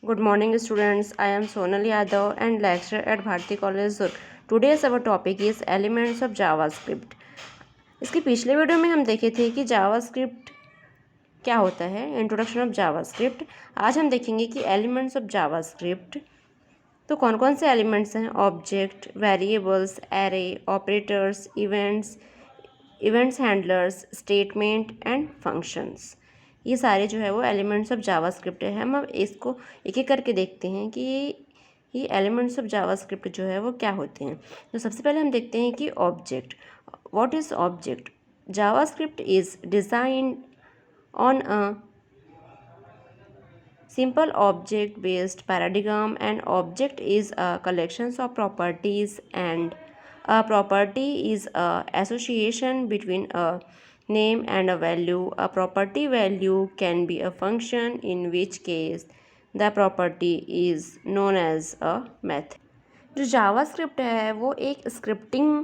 Good morning, students. I am Sonal Yadav and lecturer at Bharati College, Durg. Today's our topic is elements of JavaScript. इसकी पिछले video में हम देखे थे कि जावास्क्रिप्ट क्या होता है, इंट्रोडक्शन ऑफ जावास्क्रिप्ट। आज हम देखेंगे कि एलिमेंट्स ऑफ जावास्क्रिप्ट। तो कौन कौन से एलिमेंट्स हैं? Object, variables, array, operators, events handlers, statement and functions. ये सारे जो है वो एलिमेंट्स ऑफ जावास्क्रिप्ट है। हम अब इसको एक एक करके देखते हैं कि ये एलिमेंट्स ऑफ जावास्क्रिप्ट जो है वो क्या होते हैं। तो सबसे पहले हम देखते हैं कि object. What is object? JavaScript is designed on a simple object based paradigm. And object is a collection of properties, and a property is a association between a name and a value. A property value can be a function, in which case the property is known as a method. जो JavaScript है वो एक scripting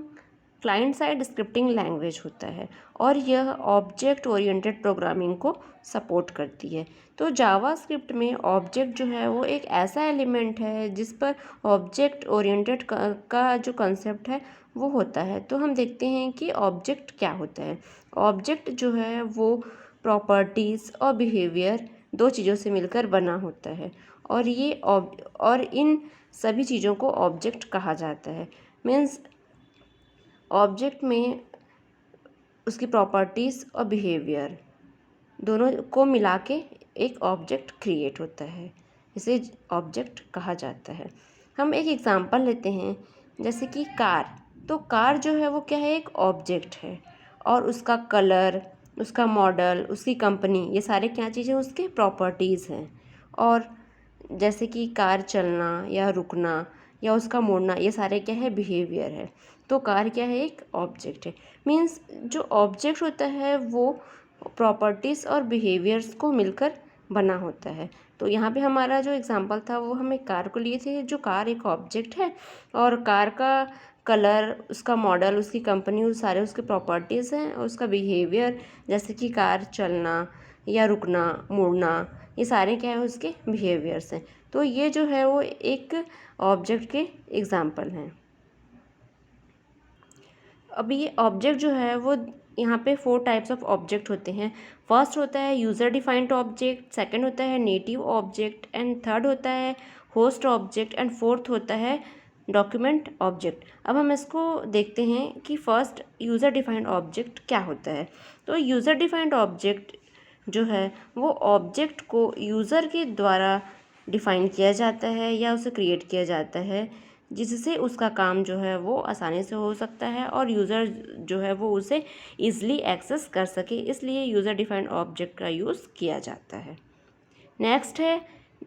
client side scripting language होता है और यह object oriented programming को support करती है। तो जावास्क्रिप्ट में ऑब्जेक्ट जो है वो एक ऐसा एलिमेंट है जिस पर ऑब्जेक्ट ओरिएंटेड का जो कंसेप्ट है वो होता है। तो हम देखते हैं कि ऑब्जेक्ट क्या होता है। ऑब्जेक्ट जो है वो प्रॉपर्टीज़ और बिहेवियर दो चीज़ों से मिलकर बना होता है और इन सभी चीज़ों को ऑब्जेक्ट कहा जाता है। मीन्स ऑब्जेक्ट में उसकी प्रॉपर्टीज़ और बिहेवियर दोनों को मिला के एक ऑब्जेक्ट क्रिएट होता है, इसे ऑब्जेक्ट कहा जाता है। हम एक एग्जांपल लेते हैं, जैसे कि कार। तो कार जो है वो क्या है? एक ऑब्जेक्ट है और उसका कलर, उसका मॉडल, उसकी कंपनी, ये सारे क्या चीज़ें उसके प्रॉपर्टीज़ हैं। और जैसे कि कार चलना या रुकना या उसका मुड़ना, ये सारे क्या है? बिहेवियर है। तो कार क्या है? एक ऑब्जेक्ट है। मीन्स जो ऑब्जेक्ट होता है वो प्रॉपर्टीज़ और बिहेवियर्स को मिलकर बना होता है। तो यहाँ पे हमारा जो एग्जांपल था वो हम एक कार को लिए थे। जो कार एक ऑब्जेक्ट है और कार का कलर, उसका मॉडल, उसकी कंपनी, वो सारे उसके प्रॉपर्टीज़ हैं और उसका बिहेवियर, जैसे कि कार चलना या रुकना, मुड़ना, ये सारे क्या है? उसके बिहेवियर्स हैं। तो ये जो है वो एक ऑब्जेक्ट के एग्जांपल हैं। अब ये ऑब्जेक्ट जो है वो यहाँ पे 4 टाइप्स ऑफ ऑब्जेक्ट होते हैं। फर्स्ट होता है यूज़र डिफाइंड ऑब्जेक्ट, सेकंड होता है नेटिव ऑब्जेक्ट, एंड थर्ड होता है होस्ट ऑब्जेक्ट, एंड फोर्थ होता है डॉक्यूमेंट ऑब्जेक्ट। अब हम इसको देखते हैं कि फर्स्ट यूज़र डिफाइंड ऑब्जेक्ट क्या होता है। तो यूज़र डिफाइंड ऑब्जेक्ट जो है वो ऑब्जेक्ट को यूज़र के द्वारा डिफ़ाइन किया जाता है या उसे क्रिएट किया जाता है, जिससे उसका काम जो है वो आसानी से हो सकता है और यूज़र जो है वो उसे ईज़िली एक्सेस कर सके, इसलिए यूज़र डिफाइंड ऑब्जेक्ट का यूज़ किया जाता है। नेक्स्ट है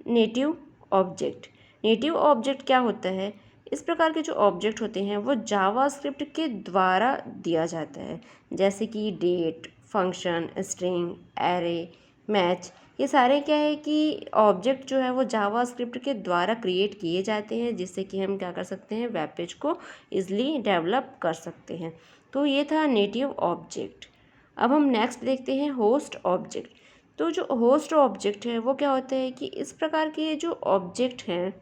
नेटिव ऑब्जेक्ट। नेटिव ऑब्जेक्ट क्या होता है? इस प्रकार के जो ऑब्जेक्ट होते हैं वो जावास्क्रिप्ट के द्वारा दिया जाता है, जैसे कि date, function, string, array, match. ये सारे क्या है कि ऑब्जेक्ट जो है वो जावास्क्रिप्ट के द्वारा क्रिएट किए जाते हैं, जिससे कि हम क्या कर सकते हैं? वेब पेज को ईज़िली डेवलप कर सकते हैं। तो ये था नेटिव ऑब्जेक्ट। अब हम नेक्स्ट देखते हैं होस्ट ऑब्जेक्ट। तो जो होस्ट ऑब्जेक्ट है वो क्या होता है कि इस प्रकार के जो ऑब्जेक्ट हैं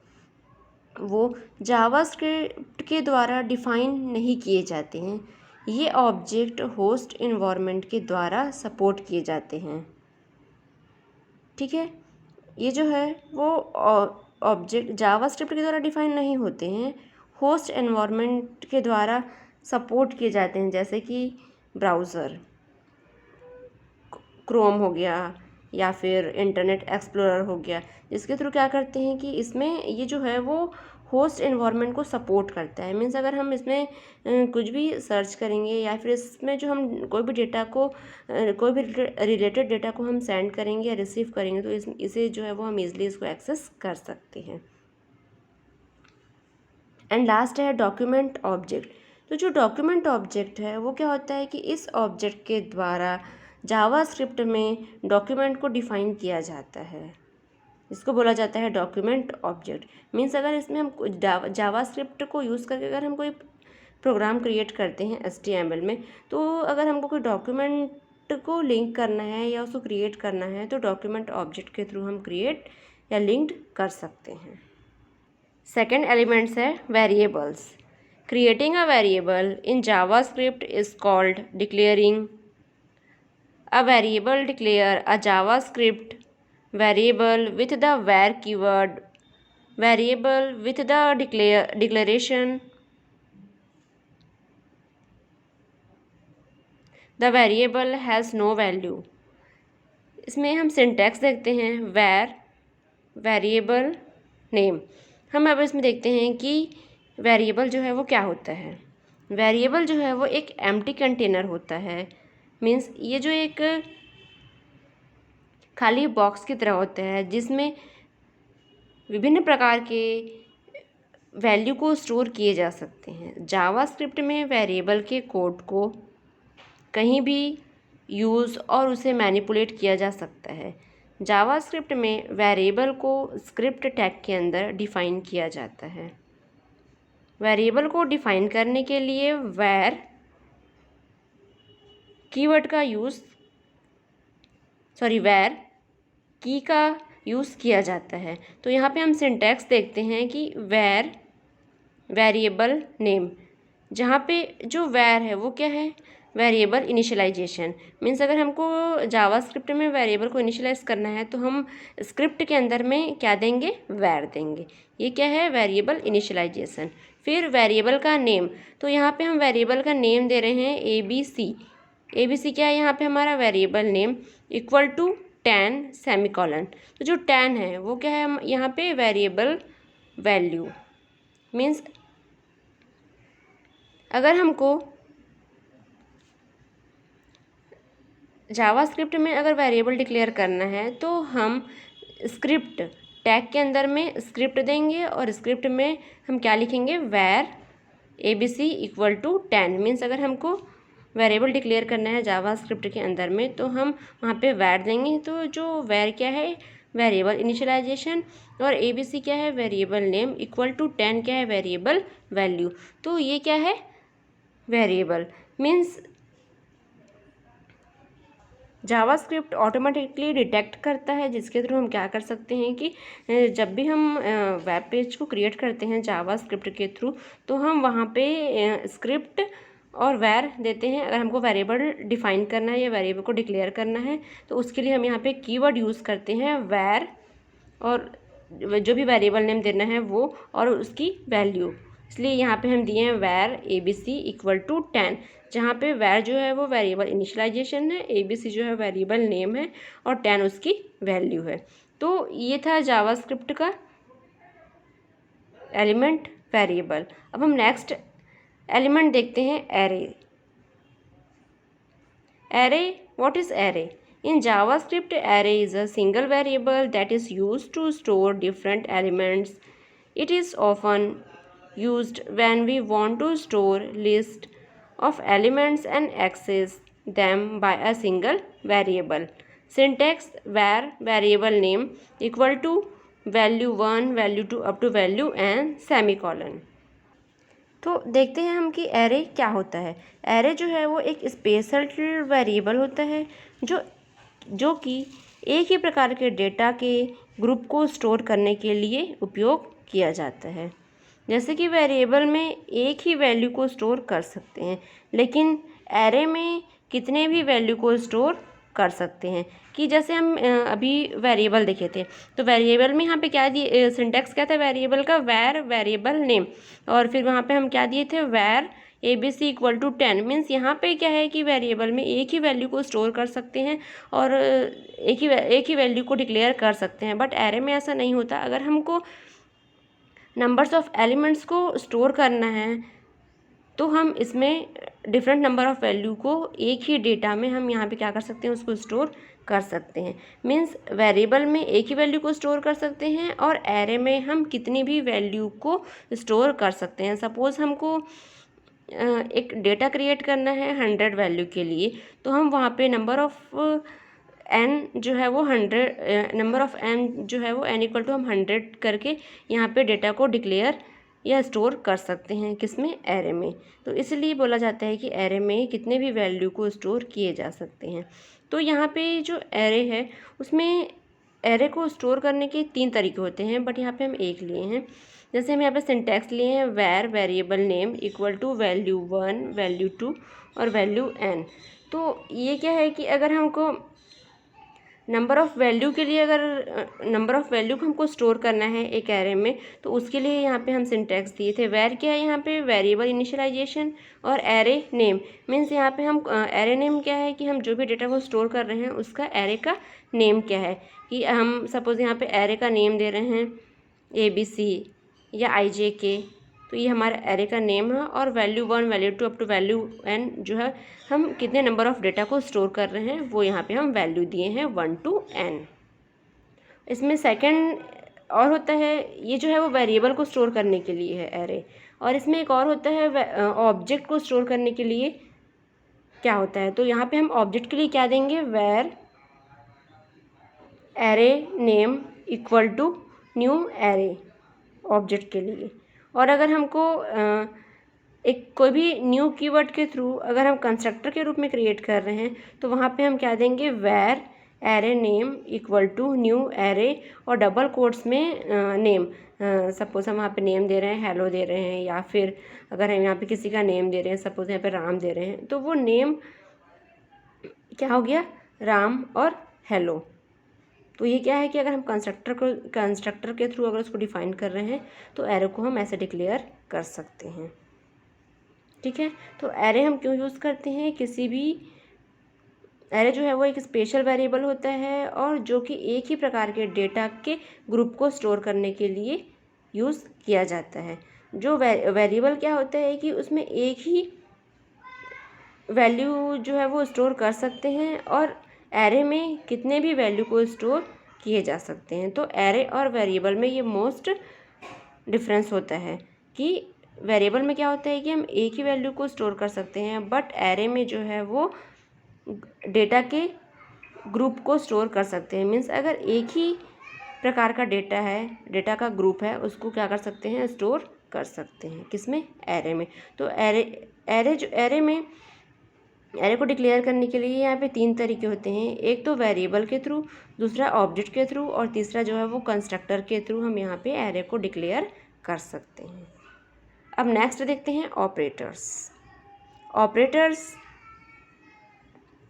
वो जावास्क्रिप्ट के द्वारा डिफ़ाइन नहीं किए जाते हैं। ये ऑब्जेक्ट होस्ट इन्वायरमेंट के द्वारा सपोर्ट किए जाते हैं। ठीक है, ये जो है वो ऑब्जेक्ट जावास्क्रिप्ट के द्वारा डिफ़ाइन नहीं होते हैं, होस्ट एनवायरनमेंट के द्वारा सपोर्ट किए जाते हैं, जैसे कि ब्राउज़र, क्रोम हो गया या फिर इंटरनेट एक्सप्लोरर हो गया, जिसके थ्रू क्या करते हैं कि इसमें ये जो है वो होस्ट एनवायरनमेंट को सपोर्ट करता है। मीन्स अगर हम इसमें कुछ भी सर्च करेंगे या फिर इसमें जो हम कोई भी डेटा को कोई भी रिलेटेड डेटा को हम सेंड करेंगे या रिसीव करेंगे तो इसे जो है वो हम इजीली इसको एक्सेस कर सकते हैं। एंड लास्ट है डॉक्यूमेंट ऑब्जेक्ट। तो जो डॉक्यूमेंट ऑब्जेक्ट है वो क्या होता है कि इस ऑब्जेक्ट के द्वारा जावास्क्रिप्ट में डॉक्यूमेंट को डिफ़ाइन किया जाता है, इसको बोला जाता है डॉक्यूमेंट ऑब्जेक्ट। मीन्स अगर इसमें हम जावास्क्रिप्ट को यूज़ करके अगर हम कोई प्रोग्राम क्रिएट करते हैं HTML में, तो अगर हमको कोई डॉक्यूमेंट को लिंक करना है या उसको क्रिएट करना है तो डॉक्यूमेंट ऑब्जेक्ट के थ्रू हम क्रिएट या लिंक्ड कर सकते हैं। सेकेंड एलिमेंट्स है variables. Creating a variable in JavaScript is called declaring a variable. Declare a JavaScript variable with the var keyword. Variable with the declaration. The variable has no value. इसमें हम syntax देखते हैं var variable name. हम अब इसमें देखते हैं कि वेरिएबल जो है वो क्या होता है। वेरिएबल जो है वो एक एम्प्टी कंटेनर होता है। मीन्स ये जो एक खाली बॉक्स की तरह होता है जिसमें विभिन्न प्रकार के वैल्यू को स्टोर किए जा सकते हैं। जावास्क्रिप्ट में वेरिएबल के कोड को कहीं भी यूज़ और उसे मैनिपुलेट किया जा सकता है। जावास्क्रिप्ट में वेरिएबल को स्क्रिप्ट टैग के अंदर डिफ़ाइन किया जाता है। वेरिएबल को डिफ़ाइन करने के लिए वैर कीवर्ड का वैर की का यूज़ किया जाता है। तो यहाँ पे हम सिंटैक्स देखते हैं कि वैर वेरिएबल नेम, जहाँ पे जो वैर है वो क्या है, वेरिएबल इनिशियलाइजेशन। मीन्स अगर हमको जावास्क्रिप्ट में वेरिएबल को इनिशियलाइज करना है तो हम स्क्रिप्ट के अंदर में क्या देंगे, वैर देंगे। ये क्या है, वेरिएबल इनिशियलाइजेशन। फिर वेरिएबल का नेम, तो यहाँ पे हम वेरिएबल का नेम दे रहे हैं ABC। ABC क्या है यहाँ पे हमारा variable name equal to 10 semicolon. तो जो 10 है वो क्या है यहाँ पे वेरिएबल वैल्यू। मीन्स अगर हमको जावास्क्रिप्ट में अगर वेरिएबल डिक्लेयर करना है तो हम स्क्रिप्ट टैग के अंदर में स्क्रिप्ट देंगे और स्क्रिप्ट में हम क्या लिखेंगे, वैर ABC इक्वल टू 10। मीन्स अगर हमको वेरिएबल डिक्लेयर करना है जावास्क्रिप्ट के अंदर में तो हम वहाँ पे वैर देंगे। तो जो वैर क्या है, वेरिएबल इनिशियलाइजेशन, और ABC क्या है, वेरिएबल नेम इक्वल टू 10 क्या है, वेरिएबल वैल्यू। तो ये क्या है, variable. Means JavaScript automatically detect करता है, जिसके थ्रू हम क्या कर सकते हैं कि जब भी हम वेब पेज को क्रिएट करते हैं जावास्क्रिप्ट के थ्रू तो हम वहाँ पे स्क्रिप्ट और वैर देते हैं। अगर हमको वेरिएबल डिफाइन करना है या वेरिएबल को डिक्लेयर करना है तो उसके लिए हम यहाँ पे कीवर्ड यूज़ करते हैं वैर, और जो भी वेरिएबल नेम देना है वो और उसकी वैल्यू। इसलिए यहाँ पे हम दिए हैं वैर ABC इक्वल टू 10, जहाँ पे वैर जो है वो वेरिएबल इनिशियलाइजेशन है, ABC जो है वेरिएबल नेम है और 10 उसकी वैल्यू है। तो ये था जावास्क्रिप्ट का एलिमेंट वेरिएबल। अब हम नेक्स्ट एलिमेंट देखते हैं, array. Array, what is array? In JavaScript, array is a single variable that is used to store different elements. It is often used when we want to store list of elements and access them by a single variable. Syntax: var variable name equal to value 1, value 2 up to value and semicolon. तो देखते हैं हम कि array क्या होता है। Array जो है वो एक स्पेशल वेरिएबल होता है जो कि एक ही प्रकार के डेटा के ग्रुप को स्टोर करने के लिए उपयोग किया जाता है। जैसे कि वेरिएबल में एक ही वैल्यू को स्टोर कर सकते हैं, लेकिन एरे में कितने भी वैल्यू को स्टोर कर सकते हैं। कि जैसे हम अभी वेरिएबल देखे थे तो वेरिएबल में यहाँ पे क्या दिए, सिंटैक्स क्या था वेरिएबल का, वैर वेरिएबल नेम, और फिर वहाँ पे हम क्या दिए थे, वैर ABC इक्वल टू 10। मीन्स यहाँ पे क्या है कि वेरिएबल में एक ही वैल्यू को स्टोर कर सकते हैं और एक ही वैल्यू को डिक्लेयर कर सकते हैं। बट एरे में ऐसा नहीं होता। अगर हमको नंबर्स ऑफ एलिमेंट्स को स्टोर करना है तो हम इसमें डिफरेंट नंबर ऑफ़ वैल्यू को एक ही डेटा में हम यहाँ पे क्या कर सकते हैं, उसको स्टोर कर सकते हैं। मीन्स वेरिएबल में एक ही वैल्यू को स्टोर कर सकते हैं और एरे में हम कितनी भी वैल्यू को स्टोर कर सकते हैं। सपोज़ हमको एक डेटा क्रिएट करना है 100 वैल्यू के लिए, तो हम वहाँ पे नंबर ऑफ़ n जो है वो 100, नंबर ऑफ़ n जो है वो n इक्वल टू हम 100 करके यहाँ पे डेटा को डिक्लेयर या स्टोर कर सकते हैं, किसमें, एरे में। तो इसलिए बोला जाता है कि एरे में कितने भी वैल्यू को स्टोर किए जा सकते हैं। तो यहाँ पे जो एरे है उसमें एरे को स्टोर करने के 3 तरीके होते हैं, बट यहाँ पे हम एक लिए हैं। जैसे हम यहाँ पे सिंटैक्स लिए हैं, var variable name equal to value 1, value 2 और वैल्यू n। तो ये क्या है कि अगर हमको नंबर ऑफ़ वैल्यू के लिए, अगर नंबर ऑफ़ वैल्यू को हमको स्टोर करना है एक एरे में, तो उसके लिए यहाँ पे हम सिंटैक्स दिए थे। वेर क्या है यहाँ पे, वेरिएबल इनिशियलाइजेशन, और एरे नेम मीन्स यहाँ पे हम एरे नेम क्या है कि हम जो भी डेटा को स्टोर कर रहे हैं उसका एरे का नेम क्या है, कि हम सपोज़ यहाँ पे एरे का नेम दे रहे हैं ABC या IJK, तो ये हमारा एरे का नेम है। और value 1, value 2 up to value n जो है हम कितने नंबर ऑफ़ डेटा को स्टोर कर रहे हैं वो यहाँ पे हम वैल्यू दिए हैं 1 to n। इसमें सेकंड और होता है, ये जो है वो वेरिएबल को स्टोर करने के लिए है एरे। और इसमें एक और होता है ऑब्जेक्ट को स्टोर करने के लिए क्या होता है, तो यहाँ पे हम ऑब्जेक्ट के लिए क्या देंगे, var array name equal to new array object के लिए। और अगर हमको एक कोई भी न्यू कीवर्ड के थ्रू अगर हम कंस्ट्रक्टर के रूप में क्रिएट कर रहे हैं तो वहाँ पे हम क्या देंगे, var array name equal to new array और डबल कोट्स में नेम। सपोज़ हम वहाँ पे नेम दे रहे हैं, हेलो दे रहे हैं, या फिर अगर हम यहाँ पे किसी का नेम दे रहे हैं, सपोज़ यहाँ पे राम दे रहे हैं, तो वो नेम क्या हो गया, राम और हेलो। तो ये क्या है कि अगर हम कंस्ट्रक्टर के थ्रू अगर उसको डिफाइन कर रहे हैं तो एरे को हम ऐसे डिक्लेयर कर सकते हैं। ठीक है, तो एरे हम क्यों यूज़ करते हैं, किसी भी एरे जो है वो एक स्पेशल वेरिएबल होता है और जो कि एक ही प्रकार के डेटा के ग्रुप को स्टोर करने के लिए यूज़ किया जाता है। जो वेरिएबल क्या होता है कि उसमें एक ही वैल्यू जो है वो स्टोर कर सकते हैं और एरे में कितने भी वैल्यू को स्टोर किए जा सकते हैं। तो एरे और वेरिएबल में ये मोस्ट डिफरेंस होता है कि वेरिएबल में क्या होता है कि हम एक ही वैल्यू को स्टोर कर सकते हैं, बट एरे में जो है वो डेटा के ग्रुप को स्टोर कर सकते हैं। मीन्स अगर एक ही प्रकार का डेटा है, डेटा का ग्रुप है, उसको क्या कर सकते हैं, स्टोर कर सकते हैं, किसमें, एरे में। तो एरे को डिक्लेयर करने के लिए यहाँ पे 3 तरीके होते हैं, एक तो वेरिएबल के थ्रू, दूसरा ऑब्जेक्ट के थ्रू और तीसरा जो है वो कंस्ट्रक्टर के थ्रू हम यहाँ पे एरे को डिक्लेयर कर सकते हैं। अब नेक्स्ट देखते हैं operators. Operators,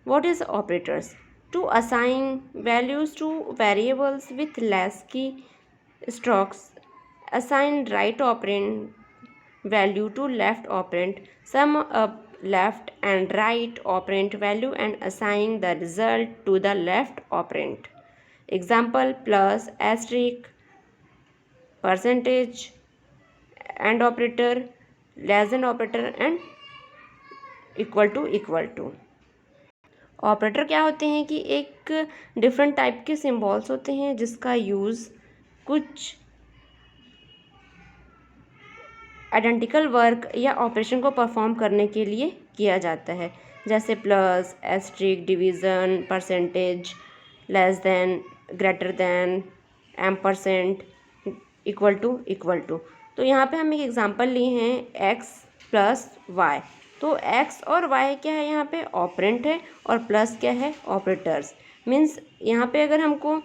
what is operators, to assign values to variables with less key strokes, assign right operand value to left operand, sum up left and right operand value and assign the result to the left operand. Example, plus, asterisk, percentage, and operator, less than operator and equal to। Operator क्या होते हैं कि एक different type के symbols होते हैं जिसका use कुछ आइडेंटिकल वर्क या ऑपरेशन को परफॉर्म करने के लिए किया जाता है, जैसे plus, asterisk, division, percentage, less than, greater than, ampersand, equal to. तो यहाँ पे हम एक एग्जांपल लिए हैं x प्लस वाई। तो x और y क्या है, यहाँ पे ऑपरेंट है और प्लस क्या है, ऑपरेटर्स। मीन्स यहाँ पे अगर हमको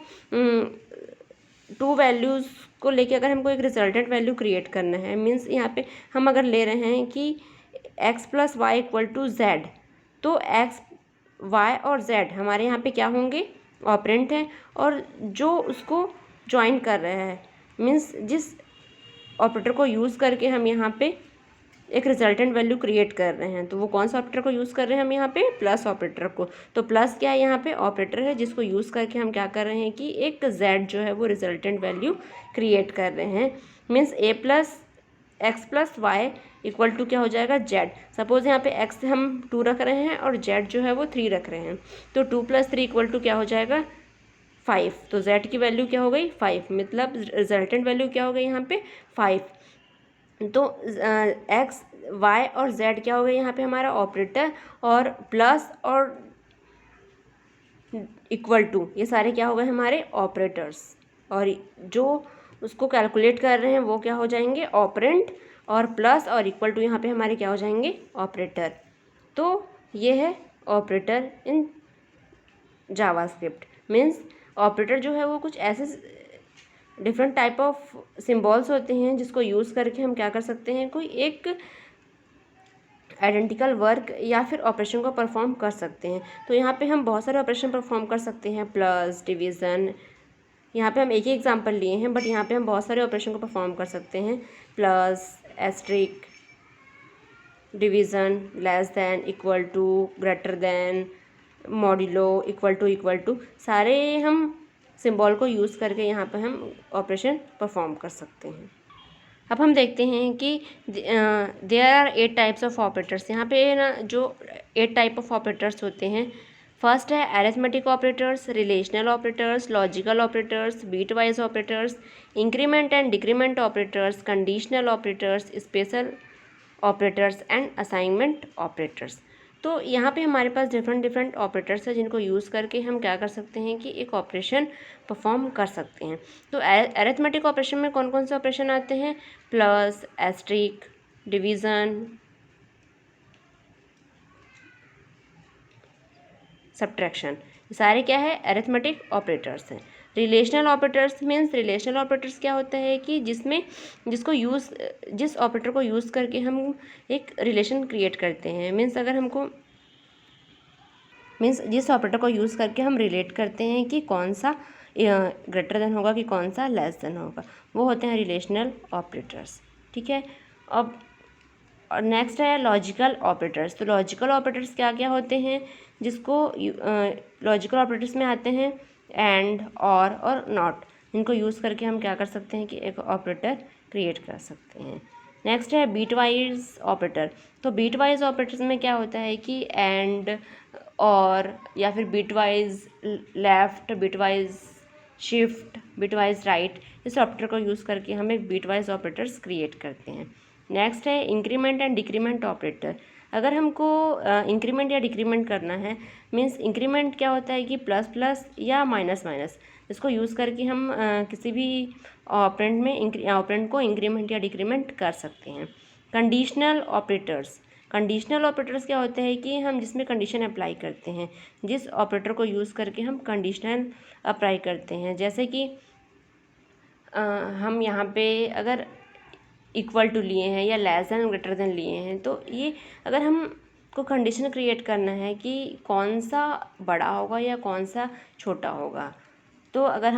2 वैल्यूज़ को लेके अगर हमको एक रिजल्टेंट वैल्यू क्रिएट करना है, मीन्स यहाँ पे हम अगर ले रहे हैं कि x plus Y equal to Z, तो x, y और z हमारे यहाँ पे क्या होंगे, ऑपरेंट हैं, और जो उसको ज्वाइन कर रहा है, मीन्स जिस ऑपरेटर को यूज़ करके हम यहाँ पे एक रिजल्टेंट वैल्यू क्रिएट कर रहे हैं, तो वो कौन सा ऑपरेटर को यूज़ कर रहे हैं हम यहाँ पे, प्लस ऑपरेटर को। तो प्लस क्या है, यहाँ पे ऑपरेटर है जिसको यूज़ करके हम क्या कर रहे हैं कि एक z जो है वो रिजल्टेंट वैल्यू क्रिएट कर रहे हैं। Means a plus X plus Y equal to क्या हो जाएगा, z। सपोज़ यहाँ पे x हम 2 रख रहे हैं और z जो है वो 3 रख रहे हैं, तो 2 + 3 इक्वल टू क्या हो जाएगा, 5। तो z की वैल्यू क्या हो गई, 5, मतलब रिजल्टेंट वैल्यू क्या हो गई यहाँ पे, 5। तो x, y और z क्या हो गए यहाँ पे हमारा ऑपरेटर, और प्लस और इक्वल टू ये सारे क्या हो गए हमारे ऑपरेटर्स, और जो उसको कैलकुलेट कर रहे हैं वो क्या हो जाएंगे, ऑपरेंड, और प्लस और इक्वल टू यहाँ पे हमारे क्या हो जाएंगे, ऑपरेटर। तो ये है operator in JavaScript. Means operator जो है वो कुछ ऐसे डिफरेंट टाइप ऑफ सिम्बॉल्स होते हैं जिसको यूज़ करके हम क्या कर सकते हैं, कोई एक आइडेंटिकल वर्क या फिर ऑपरेशन को परफॉर्म कर सकते हैं। तो यहाँ पे हम बहुत सारे ऑपरेशन परफॉर्म कर सकते हैं, प्लस, डिवीज़न। यहाँ पे हम एक ही एग्जांपल लिए हैं, बट यहाँ पे हम बहुत सारे ऑपरेशन को परफॉर्म कर सकते हैं, plus, asterisk, division, less than, equal to, greater than, modulo, equal to सारे हम सिंबल को यूज़ करके यहाँ पे हम ऑपरेशन परफॉर्म कर सकते हैं। अब हम देखते हैं कि there are 8 types of operators. यहाँ पे ना जो 8 टाइप ऑफ ऑपरेटर्स होते हैं, फर्स्ट है arithmetic operators, relational operators, logical operators, bitwise operators, increment and decrement operators, conditional operators, special operators and assignment operators. तो यहाँ पे हमारे पास डिफरेंट ऑपरेटर्स हैं जिनको यूज़ करके हम क्या कर सकते हैं कि एक ऑपरेशन परफॉर्म कर सकते हैं। तो अरिथमेटिक ऑपरेशन में कौन कौन से ऑपरेशन आते हैं, प्लस, एस्ट्रिक, डिवीज़न, सब्ट्रैक्शन, सारे क्या है, अरिथमेटिक ऑपरेटर्स हैं। Relational operators means, relational operators क्या होता है कि जिस ऑपरेटर को यूज़ करके हम एक रिलेशन क्रिएट करते हैं। मीन्स जिस ऑपरेटर को यूज़ करके हम रिलेट करते हैं कि कौन सा ग्रेटर देन होगा कि कौन सा लेस देन होगा, वो होते हैं रिलेशनल ऑपरेटर्स। ठीक है। अब और नेक्स्ट है लॉजिकल ऑपरेटर्स। तो लॉजिकल ऑपरेटर्स क्या क्या होते हैं, जिसको लॉजिकल ऑपरेटर्स में आते हैं एंड, और नॉट, इनको यूज़ करके हम क्या कर सकते हैं कि एक ऑपरेटर क्रिएट कर सकते हैं। नेक्स्ट है बीट वाइज ऑपरेटर। तो बीट वाइज ऑपरेटर्स में क्या होता है कि एंड, और, या फिर bitwise left, bitwise shift, bitwise right, इस ऑपरेटर को यूज़ करके हम एक बीट वाइज ऑपरेटर्स क्रिएट करते हैं। नेक्स्ट है इंक्रीमेंट एंड डिक्रीमेंट ऑपरेटर। अगर हमको इंक्रीमेंट या डिक्रीमेंट करना है, मीन्स इंक्रीमेंट क्या होता है कि प्लस प्लस या माइनस माइनस, इसको यूज़ करके हम किसी भी ऑपरेंड को इंक्रीमेंट या डिक्रीमेंट कर सकते हैं। Conditional operators. कंडीशनल ऑपरेटर्स क्या होते हैं कि हम जिसमें कंडीशन अप्लाई करते हैं, जिस ऑपरेटर को यूज़ करके हम कंडीशनल अप्लाई करते हैं। जैसे कि हम यहाँ पे अगर इक्वल टू लिए हैं या लेस देन ग्रेटर देन लिए हैं, तो ये अगर हम को कंडीशन क्रिएट करना है कि कौन सा बड़ा होगा या कौन सा छोटा होगा, तो अगर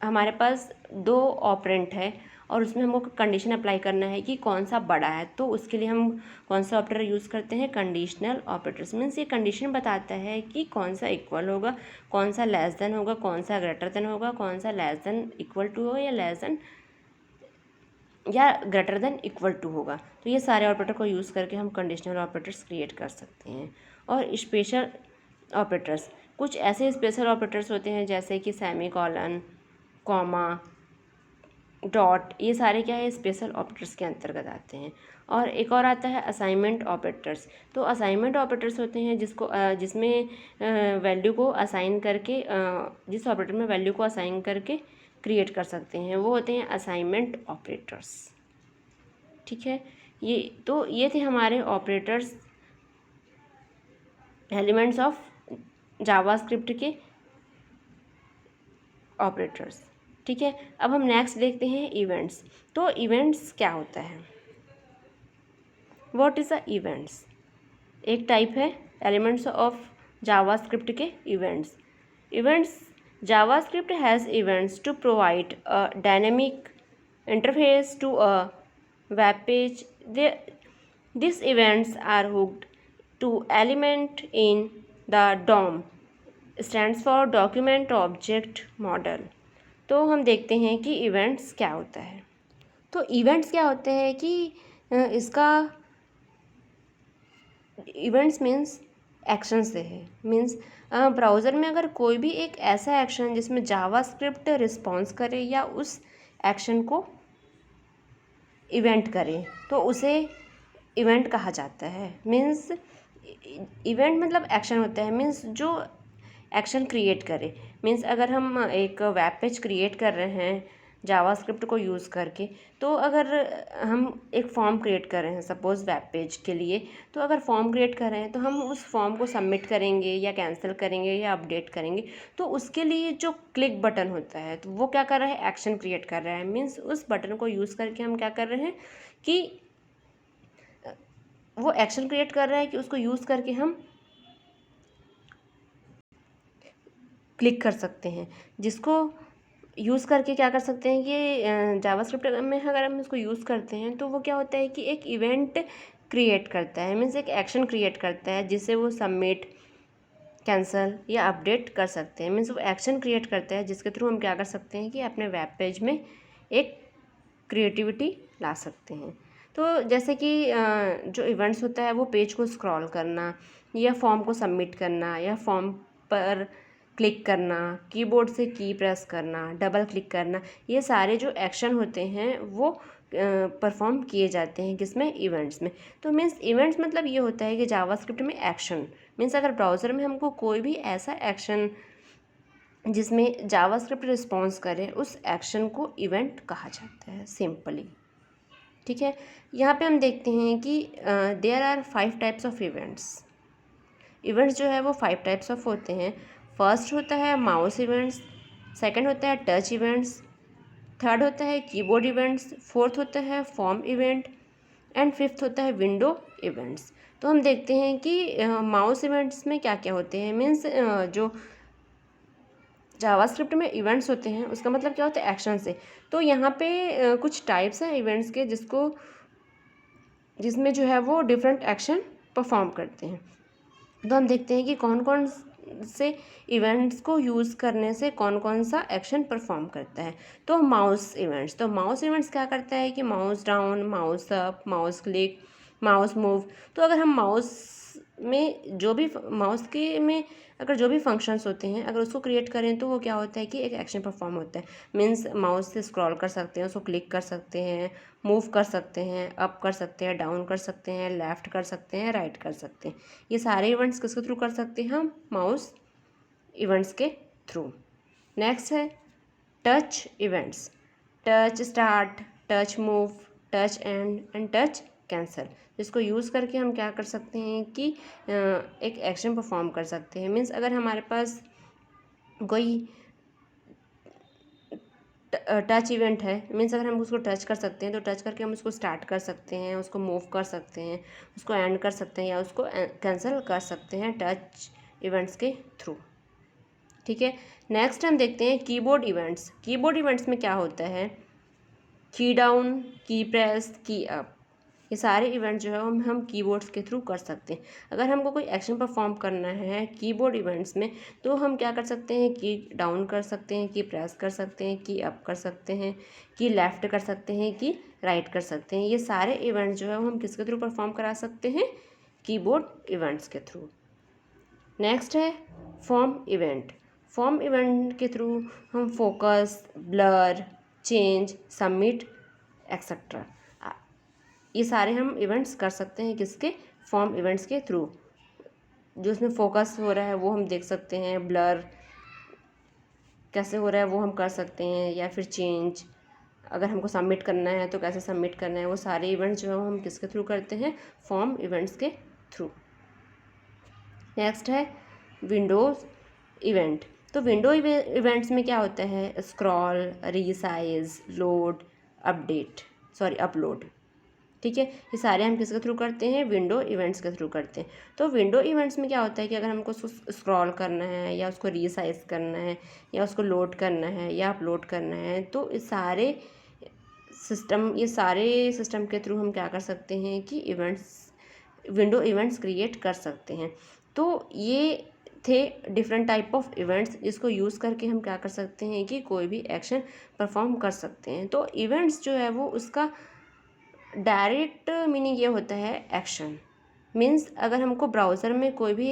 हमारे पास 2 ऑपरेंट है और उसमें हमको कंडीशन अप्लाई करना है कि कौन सा बड़ा है, तो उसके लिए हम कौन सा ऑपरेटर यूज़ करते हैं, कंडीशनल ऑपरेटर्स। मीन्स ये कंडीशन बताता है कि कौन सा इक्वल होगा, कौन सा लेस देन होगा, कौन सा ग्रेटर देन होगा, कौन सा लेस देन इक्वल टू होगा या लेस देन या ग्रेटर देन इक्वल टू होगा। तो ये सारे ऑपरेटर को यूज़ करके हम कंडीशनल ऑपरेटर्स क्रिएट कर सकते हैं। और स्पेशल ऑपरेटर्स, कुछ ऐसे स्पेशल ऑपरेटर्स होते हैं जैसे कि सेमी कॉलन, कॉमा, डॉट, ये सारे क्या है, स्पेशल ऑपरेटर्स के अंतर्गत आते हैं। और एक और आता है असाइनमेंट ऑपरेटर्स। तो असाइनमेंट ऑपरेटर्स होते हैं जिसमें वैल्यू को असाइन करके, जिस ऑपरेटर में वैल्यू को असाइन करके क्रिएट कर सकते हैं, वो होते हैं असाइनमेंट ऑपरेटर्स। ठीक है। ये थे हमारे ऑपरेटर्स, एलिमेंट्स ऑफ जावास्क्रिप्ट के ऑपरेटर्स। ठीक है। अब हम नेक्स्ट देखते हैं इवेंट्स। तो इवेंट्स क्या होता है, व्हाट इज़ अ इवेंट्स। एक टाइप है एलिमेंट्स ऑफ जावास्क्रिप्ट के events. Events, JavaScript has events to provide a dynamic interface to a web page. These events are hooked to element in the DOM, stands for Document Object Model. तो हम देखते हैं कि events क्या होता है। तो इवेंट्स क्या होते हैं कि इसका इवेंट्स मीन्स एक्शन से है। मीन्स ब्राउज़र में अगर कोई भी एक ऐसा एक्शन जिसमें जावास्क्रिप्ट रिस्पॉन्स करे या उस एक्शन को इवेंट करे, तो उसे इवेंट कहा जाता है। मीन्स इवेंट मतलब एक्शन होता है, मीन्स जो एक्शन क्रिएट करे। मीन्स अगर हम एक वेब पेज क्रिएट कर रहे हैं जावास्क्रिप्ट को यूज़ करके। तो अगर हम एक फॉर्म क्रिएट कर रहे हैं सपोज़ वेब पेज के लिए, तो अगर फॉर्म क्रिएट कर रहे हैं तो हम उस फॉर्म को सबमिट करेंगे या कैंसिल करेंगे या अपडेट करेंगे, तो उसके लिए जो क्लिक बटन होता है तो वो क्या कर रहा है, एक्शन क्रिएट कर रहा है। मीन्स उस बटन को यूज़ करके हम क्या कर रहे हैं कि वो एक्शन क्रिएट कर रहा है कि उसको यूज़ करके हम क्लिक कर सकते हैं, जिसको यूज़ करके क्या कर सकते हैं कि जावास्क्रिप्ट में अगर हम इसको यूज़ करते हैं तो वो क्या होता है कि एक इवेंट क्रिएट करता है, मीन्स एक एक्शन क्रिएट करता है जिससे वो सबमिट, कैंसिल या अपडेट कर सकते हैं। मीन्स वो एक्शन क्रिएट करता है जिसके थ्रू हम क्या कर सकते हैं कि अपने वेब पेज में एक क्रिएटिविटी ला सकते हैं। तो जैसे कि जो इवेंट्स होता है वो पेज को स्क्रॉल करना या फॉर्म को सबमिट करना या फॉर्म पर क्लिक करना, कीबोर्ड से की प्रेस करना, डबल क्लिक करना, ये सारे जो एक्शन होते हैं वो परफॉर्म किए जाते हैं किसमें, इवेंट्स में। तो मीन्स इवेंट्स मतलब ये होता है कि जावास्क्रिप्ट में एक्शन मीन्स अगर ब्राउज़र में हमको कोई भी ऐसा एक्शन जिसमें जावास्क्रिप्ट रिस्पॉन्स करे, उस एक्शन को इवेंट कहा जाता है सिंपली। ठीक है, यहाँ पे हम देखते हैं कि there are 5 types of events. Events जो है वो 5 टाइप्स ऑफ होते हैं। फर्स्ट होता है माउस इवेंट्स, सेकंड होता है टच इवेंट्स, थर्ड होता है कीबोर्ड इवेंट्स, फोर्थ होता है फॉर्म इवेंट एंड फिफ्थ होता है विंडो इवेंट्स। तो हम देखते हैं कि माउस इवेंट्स में क्या क्या होते हैं। मीन्स जो जावास्क्रिप्ट में इवेंट्स होते हैं उसका मतलब क्या होता है, एक्शन से। तो यहाँ पे कुछ टाइप्स हैं इवेंट्स के जिसमें जो है वो डिफरेंट एक्शन परफॉर्म करते हैं। तो हम देखते हैं कि कौन कौन से इवेंट्स को यूज़ करने से कौन कौन सा एक्शन परफॉर्म करता है। तो माउस इवेंट्स क्या करता है कि mouse down, mouse up, mouse click, mouse move. तो अगर हम माउस के में अगर जो भी फंक्शंस होते हैं अगर उसको क्रिएट करें तो वो क्या होता है कि एक एक्शन परफॉर्म होता है। मीन्स माउस से स्क्रॉल कर सकते हैं, उसको क्लिक कर सकते हैं, मूव कर सकते हैं, अप कर सकते हैं, डाउन कर सकते हैं, लेफ़्ट कर सकते हैं, राइट कर सकते हैं। ये सारे इवेंट्स किसके थ्रू कर सकते हैं, हम माउस इवेंट्स के थ्रू। नेक्स्ट है touch events. Touch start, touch move, touch and touch cancel. इसको यूज़ करके हम क्या कर सकते हैं कि एक एक्शन परफॉर्म कर सकते हैं। मीन्स अगर हमारे पास कोई टच इवेंट है, मीन्स अगर हम उसको टच कर सकते हैं तो टच करके हम उसको स्टार्ट कर सकते हैं, उसको मूव कर सकते हैं, उसको एंड कर सकते हैं या उसको कैंसिल कर सकते हैं टच इवेंट्स के थ्रू। ठीक है, नेक्स्ट हम देखते हैं कीबोर्ड इवेंट्स। कीबोर्ड इवेंट्स में क्या होता है, की डाउन, की प्रेस, की अप, ये सारे इवेंट जो है हम कीबोर्ड्स के थ्रू कर सकते हैं। अगर हमको कोई एक्शन परफॉर्म करना है कीबोर्ड इवेंट्स में तो हम क्या कर सकते हैं, की डाउन कर सकते हैं, की प्रेस कर सकते हैं, की अप कर सकते हैं, की लेफ़्ट कर सकते हैं, की राइट कर सकते हैं। ये सारे इवेंट्स जो है हम किसके थ्रू परफॉर्म करा सकते हैं, कीबोर्ड इवेंट्स के थ्रू। नेक्स्ट है फॉर्म इवेंट। फॉर्म इवेंट के थ्रू हम focus, blur, change, submit etcetera, ये सारे हम इवेंट्स कर सकते हैं किसके, फॉर्म इवेंट्स के थ्रू। जो इसमें फोकस हो रहा है वो हम देख सकते हैं, ब्लर कैसे हो रहा है वो हम कर सकते हैं, या फिर चेंज अगर हमको सबमिट करना है तो कैसे सबमिट करना है, वो सारे इवेंट्स जो है हम किसके थ्रू करते हैं, फॉर्म इवेंट्स के थ्रू। नेक्स्ट है विंडोज़ इवेंट। तो विंडो इवेंट्स में क्या होता है, स्क्रॉल, रीसाइज, लोड, अपलोड। ठीक है, ये सारे हम किसके थ्रू करते हैं, विंडो इवेंट्स के थ्रू करते हैं। तो विंडो इवेंट्स में क्या होता है कि अगर हमको उसको स्क्रॉल करना है या उसको रीसाइज करना है या उसको लोड करना है या अपलोड करना है, तो ये सारे सिस्टम के थ्रू हम क्या कर सकते हैं कि विंडो इवेंट्स क्रिएट कर सकते हैं। तो ये थे डिफरेंट टाइप ऑफ इवेंट्स जिसको यूज़ करके हम क्या कर सकते हैं कि कोई भी एक्शन परफॉर्म कर सकते हैं। तो इवेंट्स जो है वो उसका डायरेक्ट मीनिंग ये होता है एक्शन। मीन्स अगर हमको ब्राउज़र में कोई भी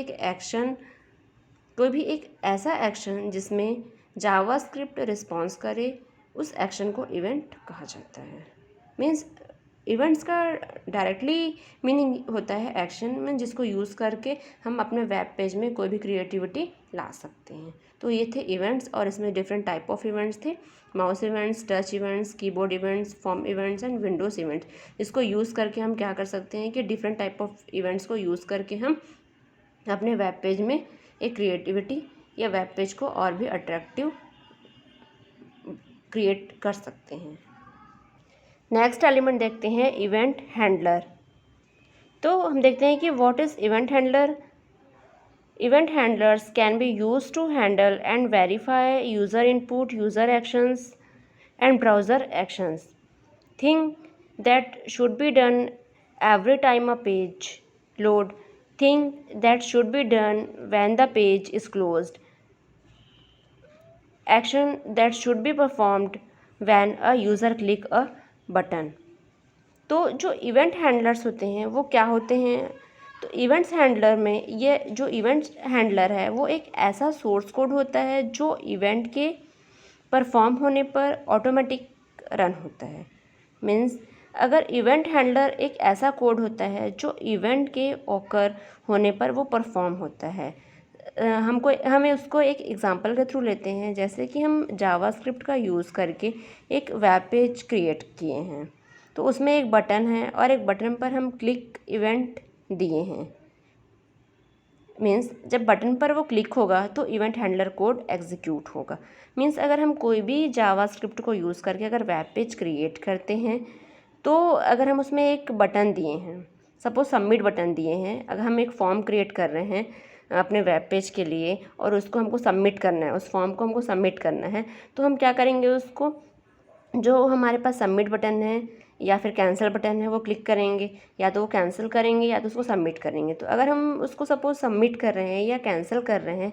एक ऐसा एक्शन जिसमें जावास्क्रिप्ट रिस्पॉन्स करे, उस एक्शन को इवेंट कहा जाता है। मीन्स इवेंट्स का डायरेक्टली मीनिंग होता है एक्शन में, जिसको यूज़ करके हम अपने वेब पेज में कोई भी क्रिएटिविटी ला सकते हैं। तो ये थे इवेंट्स, और इसमें डिफरेंट टाइप ऑफ इवेंट्स थे, mouse events, touch events, keyboard events, form events and Windows events. इसको यूज़ करके हम क्या कर सकते हैं कि डिफरेंट टाइप ऑफ इवेंट्स को यूज़ करके हम अपने वेब पेज में एक क्रिएटिविटी या वेब पेज को और भी अट्रैक्टिव क्रिएट कर सकते हैं। नेक्स्ट एलिमेंट देखते हैं इवेंट हैंडलर। तो हम देखते हैं कि what is event handler. Event handlers can be used to handle and verify user input, user actions and browser actions, thing that should be done every time a page load, thing that should be done when the page is closed, action that should be performed when a user click a button। तो जो event handlers होते हैं वो क्या होते हैं? तो events handler में ये जो इवेंट हैंडलर है वो एक ऐसा सोर्स कोड होता है जो इवेंट के परफॉर्म होने पर ऑटोमेटिक रन होता है। मीन्स अगर इवेंट हैंडलर एक ऐसा कोड होता है जो इवेंट के ऑकर होने पर वो परफॉर्म होता है। हमें उसको एक एग्जांपल के थ्रू लेते हैं, जैसे कि हम जावास्क्रिप्ट का यूज़ करके एक वेब पेज क्रिएट किए हैं। तो उसमें एक बटन है और एक बटन पर हम क्लिक इवेंट दिए हैं। मीन्स जब बटन पर वो क्लिक होगा तो इवेंट हैंडलर कोड एग्जीक्यूट होगा। मीन्स अगर हम कोई भी जावास्क्रिप्ट को यूज़ करके अगर वेब पेज क्रिएट करते हैं, तो अगर हम उसमें एक बटन दिए हैं, सपोज सबमिट बटन दिए हैं, अगर हम एक फॉर्म क्रिएट कर रहे हैं अपने वेब पेज के लिए और उसको हमको सबमिट करना है, उस फॉर्म को हमको सबमिट करना है, तो हम क्या करेंगे, उसको जो हमारे पास सबमिट बटन है या फिर कैंसिल बटन है वो क्लिक करेंगे, या तो वो कैंसिल करेंगे या तो उसको सबमिट करेंगे। तो अगर हम उसको सपोज सबमिट कर रहे हैं या कैंसिल कर रहे हैं,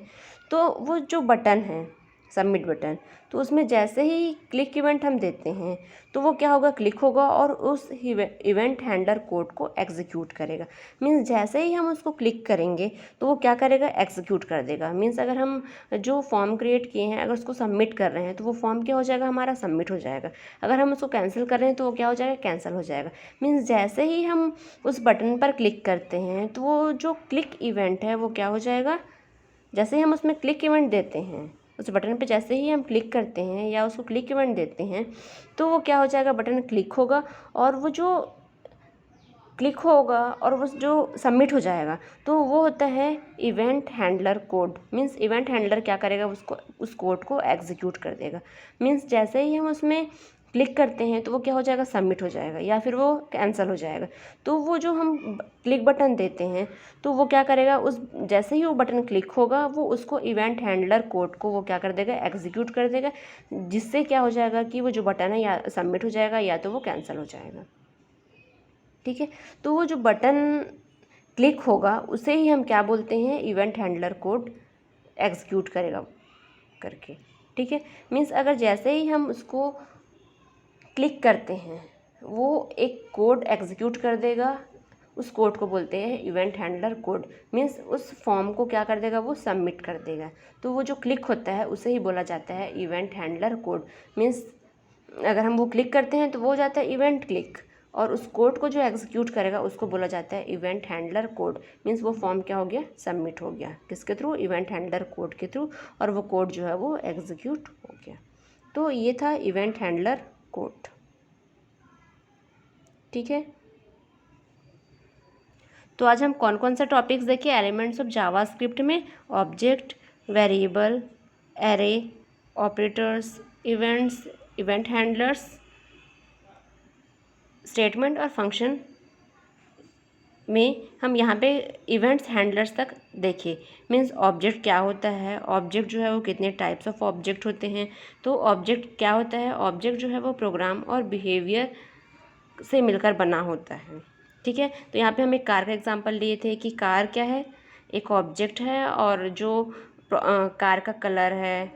तो वो जो बटन है सबमिट बटन, तो उसमें जैसे ही क्लिक इवेंट हम देते हैं तो वो क्या होगा, क्लिक होगा और उस इवेंट हैंडलर कोड को एग्जीक्यूट करेगा। मीन्स जैसे ही हम उसको क्लिक करेंगे तो वो क्या करेगा, एग्जीक्यूट कर देगा। मीन्स अगर हम जो फॉर्म क्रिएट किए हैं अगर उसको सबमिट कर रहे हैं तो वो फॉर्म क्या हो जाएगा, हमारा सबमिट हो जाएगा। अगर हम उसको कैंसिल कर रहे हैं तो वो क्या हो जाएगा, कैंसिल हो जाएगा। मीन्स जैसे ही हम उस बटन पर क्लिक करते हैं तो वो जो क्लिक इवेंट है वो क्या हो जाएगा, जैसे ही हम उसमें क्लिक इवेंट देते हैं, उस बटन पे जैसे ही हम क्लिक करते हैं या उसको क्लिक इवेंट देते हैं, तो वो क्या हो जाएगा, बटन क्लिक होगा और वो जो क्लिक होगा और वो जो सबमिट हो जाएगा, तो वो होता है event handler code. Means event handler क्या करेगा, उसको उस कोड को एग्जीक्यूट कर देगा। मीन्स जैसे ही हम उसमें क्लिक करते हैं तो वो क्या हो जाएगा, सबमिट हो जाएगा या फिर वो कैंसिल हो जाएगा। तो वो जो हम क्लिक बटन देते हैं तो वो क्या करेगा, उस जैसे ही वो बटन क्लिक होगा वो उसको इवेंट हैंडलर कोड को वो क्या कर देगा, एग्जीक्यूट कर देगा, जिससे क्या हो जाएगा कि वो जो बटन है या सबमिट हो जाएगा या तो वो कैंसिल हो जाएगा। ठीक है, तो वो जो बटन क्लिक होगा उसे ही हम क्या बोलते हैं, इवेंट हैंडलर कोड एग्जीक्यूट करेगा करके। ठीक है, मीन्स अगर जैसे ही हम उसको क्लिक करते हैं वो एक कोड एग्जीक्यूट कर देगा, उस कोड को बोलते हैं इवेंट हैंडलर कोड। मीन्स उस फॉर्म को क्या कर देगा, वो सबमिट कर देगा। तो वो जो क्लिक होता है उसे ही बोला जाता है इवेंट हैंडलर कोड। मीन्स अगर हम वो क्लिक करते हैं तो वो हो जाता है इवेंट क्लिक, और उस कोड को जो एग्जीक्यूट करेगा उसको बोला जाता है इवेंट हैंडलर कोड। मीन्स वो फॉर्म क्या हो गया, सबमिट हो गया, किसके थ्रू, इवेंट हैंडलर कोड के थ्रू, और वो कोड जो है वो एग्जीक्यूट हो गया। तो ये था इवेंट हैंडलर कोड। ठीक है, तो आज हम कौन कौन सा टॉपिक्स देखे एलिमेंट्स ऑफ जावास्क्रिप्ट में, object, variable, array, operators, events, event handlers, statement और फंक्शन में हम यहाँ पे इवेंट्स हैंडलर्स तक देखे। मीन्स ऑब्जेक्ट क्या होता है, ऑब्जेक्ट जो है वो कितने टाइप्स ऑफ ऑब्जेक्ट होते हैं। तो ऑब्जेक्ट क्या होता है, ऑब्जेक्ट जो है वो प्रोग्राम और बिहेवियर से मिलकर बना होता है। ठीक है, तो यहाँ पे हम एक कार का एग्जांपल लिए थे कि कार क्या है, एक ऑब्जेक्ट है, और जो कार का कलर है,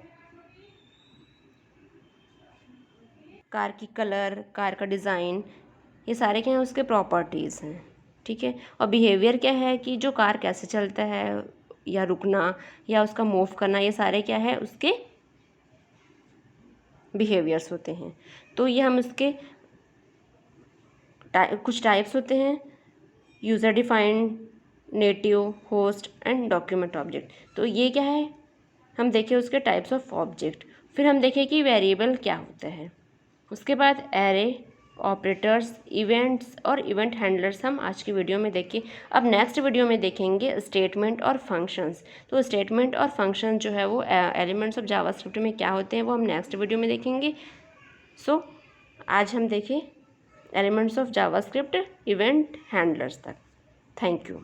कार की कलर, कार का डिज़ाइन, ये सारे क्या हैं, उसके प्रॉपर्टीज़ हैं। ठीक है, और बिहेवियर क्या है कि जो कार कैसे चलता है या रुकना या उसका मूव करना, ये सारे क्या है, उसके बिहेवियर्स होते हैं। तो ये हम उसके कुछ टाइप्स होते हैं, user defined, native, host and document object. तो ये क्या है, हम देखें उसके टाइप्स ऑफ ऑब्जेक्ट। फिर हम देखें कि वेरिएबल क्या होता है। उसके बाद एरे, ऑपरेटर्स, इवेंट्स और इवेंट हैंडलर्स हम आज की वीडियो में देखें। अब नेक्स्ट वीडियो में देखेंगे स्टेटमेंट और फंक्शंस। तो स्टेटमेंट और फंक्शन जो है वो एलिमेंट्स ऑफ जावास्क्रिप्ट में क्या होते हैं वो हम नेक्स्ट वीडियो में देखेंगे। सो आज हम देखें elements of JavaScript event handlers तक। Thank you.